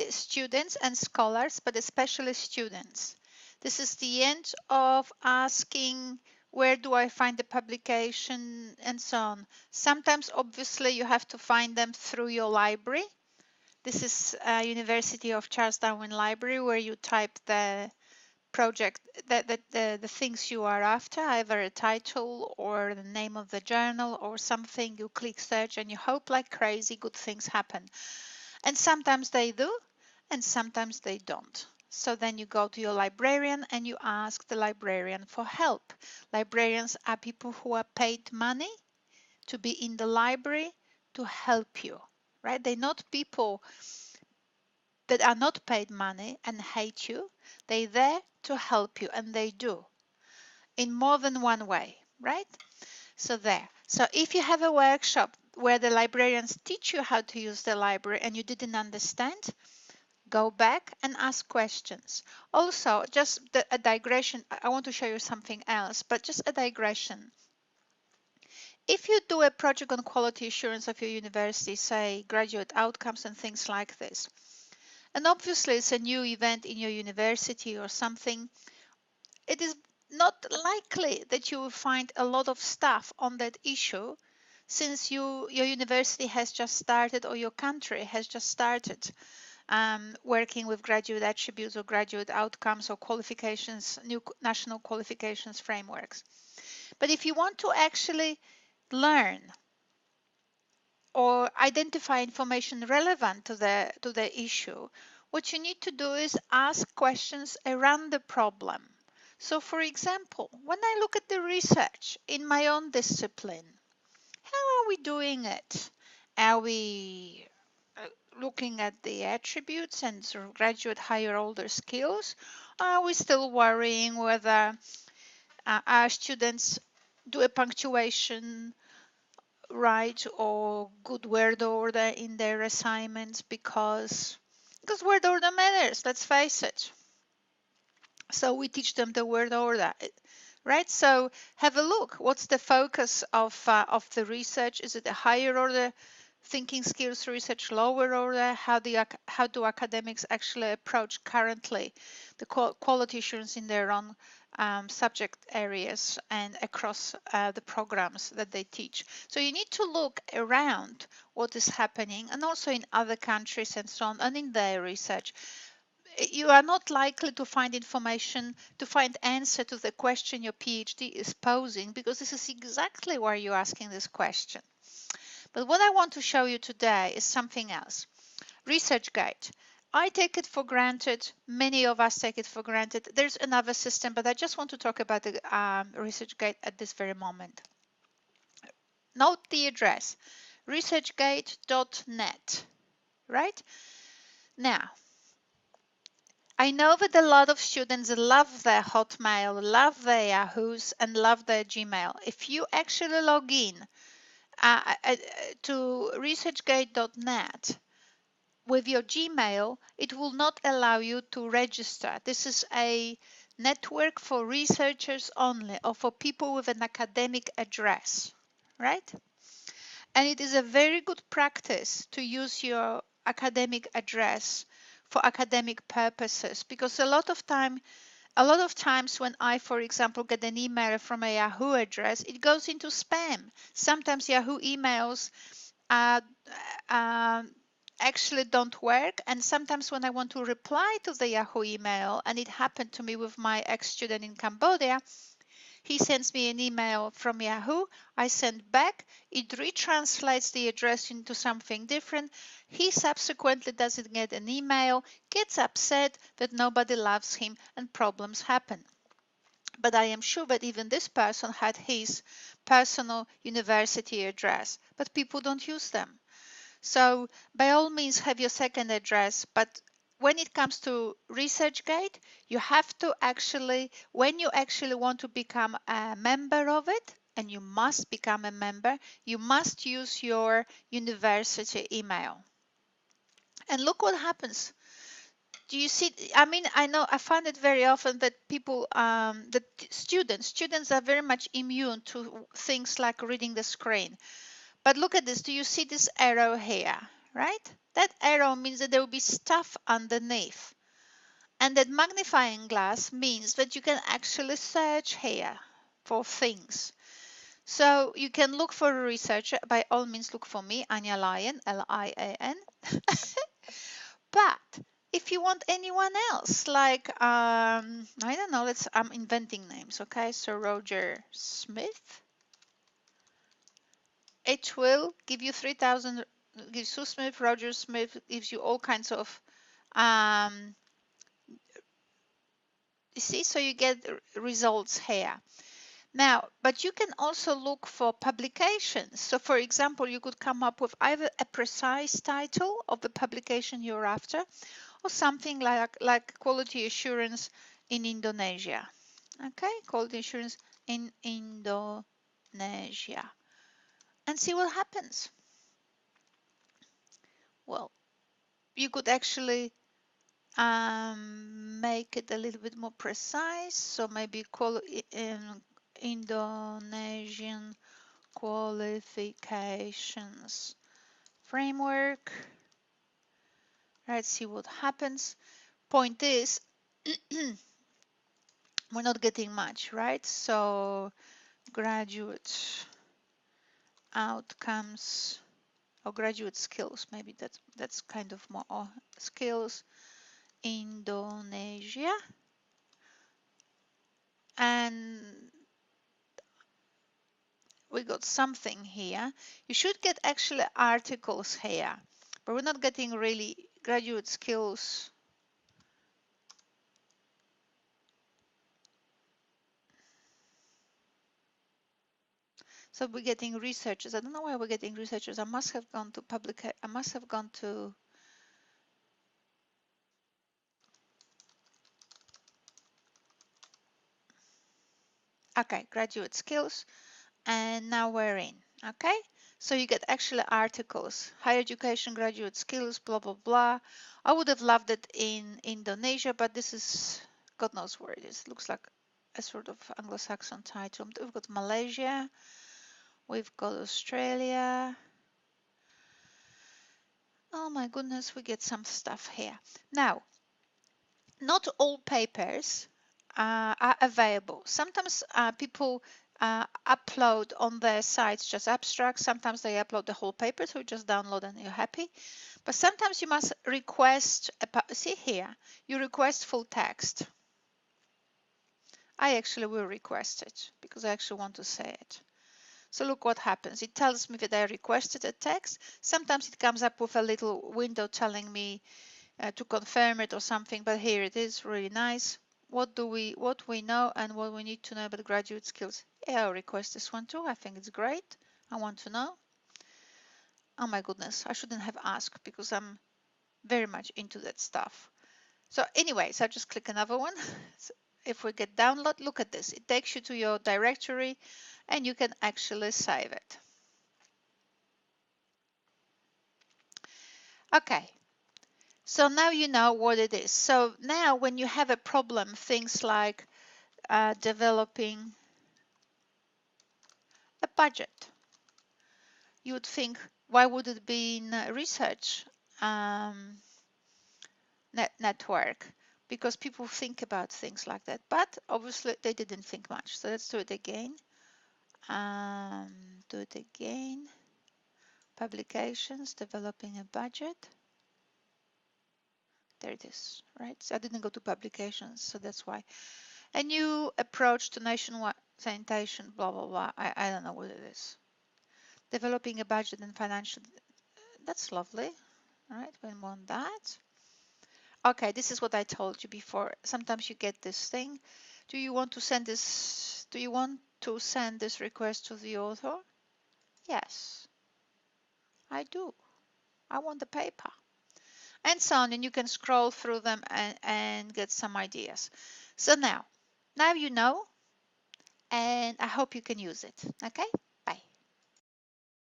students and scholars, but especially students. This is the end of asking where do I find the publication and so on. Sometimes, obviously, you have to find them through your library. This is University of Charles Darwin Library, where you type the project, the things you are after, either a title or the name of the journal or something. You click search and you hope like crazy good things happen. And sometimes they do, and sometimes they don't. So then you go to your librarian and you ask the librarian for help. Librarians are people who are paid money to be in the library to help you, right? They're not people that are not paid money and hate you. They're there to help you, and they do in more than one way, right? So there. So if you have a workshop where the librarians teach you how to use the library and you didn't understand, go back and ask questions. Also, just a digression, I want to show you something else, but just a digression. If you do a project on quality assurance of your university, say graduate outcomes and things like this, and obviously it's a new event in your university or something, it is not likely that you will find a lot of stuff on that issue since your university has just started or your country has just started working with graduate attributes or graduate outcomes or qualifications, new national qualifications frameworks. But if you want to actually learn or identify information relevant to the issue, what you need to do is ask questions around the problem. So for example, when I look at the research in my own discipline, how are we doing it? Are we looking at the attributes and sort of graduate higher older skills? Are we still worrying whether our students do a punctuation right or good word order in their assignments because word order matters, let's face it. So we teach them the word order, right? So have a look. What's the focus of the research? Is it a higher order thinking skills research, lower order? How do academics actually approach currently the quality assurance in their own subject areas and across the programs that they teach? So you need to look around what is happening and also in other countries and so on and in their research. You are not likely to find information, to find answer to the question your PhD is posing, because this is exactly why you're asking this question. But what I want to show you today is something else. ResearchGate. I take it for granted. Many of us take it for granted. There's another system, but I just want to talk about the ResearchGate at this very moment. Note the address, researchgate.net, right? Now, I know that a lot of students love their Hotmail, love their Yahoo's, and love their Gmail. If you actually log in to researchgate.net with your Gmail, it will not allow you to register. This is a network for researchers only, or for people with an academic address, right? And it is a very good practice to use your academic address for academic purposes, because a lot of times when I, for example, get an email from a Yahoo address, it goes into spam. Sometimes Yahoo emails uh, actually don't work, and sometimes when I want to reply to the Yahoo email, and it happened to me with my ex-student in Cambodia, he sends me an email from Yahoo, I send back, it retranslates the address into something different. He subsequently doesn't get an email, gets upset that nobody loves him, and problems happen. But I am sure that even this person had his personal university address, but people don't use them. So by all means have your second address, but when it comes to ResearchGate, you have to actually, when you actually want to become a member of it, and you must become a member, you must use your university email. And look what happens. Do you see? I mean, I know I find it very often that people, that students are very much immune to things like reading the screen. But look at this. Do you see this arrow here, right? That arrow means that there will be stuff underneath. And that magnifying glass means that you can actually search here for things. So you can look for a researcher. By all means, look for me, Ania Lian, Lian. But if you want anyone else, like, I don't know, I'm inventing names, okay? So Roger Smith, it will give you 3,000, gives Sue Smith, Roger Smith, gives you all kinds of, you see, so you get results here. Now, but you can also look for publications. So for example, you could come up with either a precise title of the publication you're after, or something like quality assurance in Indonesia. Okay, quality assurance in Indonesia. And see what happens. Well, you could actually make it a little bit more precise. So maybe call it Indonesian qualifications framework. Let's see what happens. Point is, we're not getting much, right? So graduate outcomes or graduate skills, maybe that's kind of more skills, Indonesia. And we got something here. You should get actually articles here, but we're not getting really graduate skills. So we're getting researchers. I don't know why we're getting researchers. I must have gone to I must have gone to okay, graduate skills, and now we're in. Okay, so you get actually articles, higher education, graduate skills, blah blah blah. I would have loved it in Indonesia, but this is God knows where it is. It looks like a sort of Anglo-Saxon title. We've got Malaysia, we've got Australia. Oh my goodness, we get some stuff here. Now, not all papers are available. Sometimes people upload on their sites just abstracts. Sometimes they upload the whole paper, so you just download and you're happy. But sometimes you must request, see here, you request full text. I actually will request it because I actually want to say it. So look what happens. It tells me that I requested a text. Sometimes it comes up with a little window telling me to confirm it or something, but here it is, really nice. What we know and what we need to know about graduate skills. Yeah, I'll request this one too. I think it's great. I want to know. Oh my goodness, I shouldn't have asked because I'm very much into that stuff. So anyways, I just click another one. So if we get download, look at this. It takes you to your directory and you can actually save it. Okay, so now you know what it is. So now when you have a problem, things like developing a budget, you would think, why would it be in research network? Because people think about things like that, but obviously they didn't think much. So let's do it again. Do it again. Publications, developing a budget. There it is, right? So I didn't go to publications, so that's why. A new approach to nationwide sanitation, blah, blah, blah. I don't know what it is. Developing a budget and financial, that's lovely. All right, we want that. Okay, this is what I told you before. Sometimes you get this thing. Do you want to send this? Do you want to send this request to the author? Yes, I do. I want the paper. And so on, and you can scroll through them and get some ideas. So now you know, and I hope you can use it. Okay.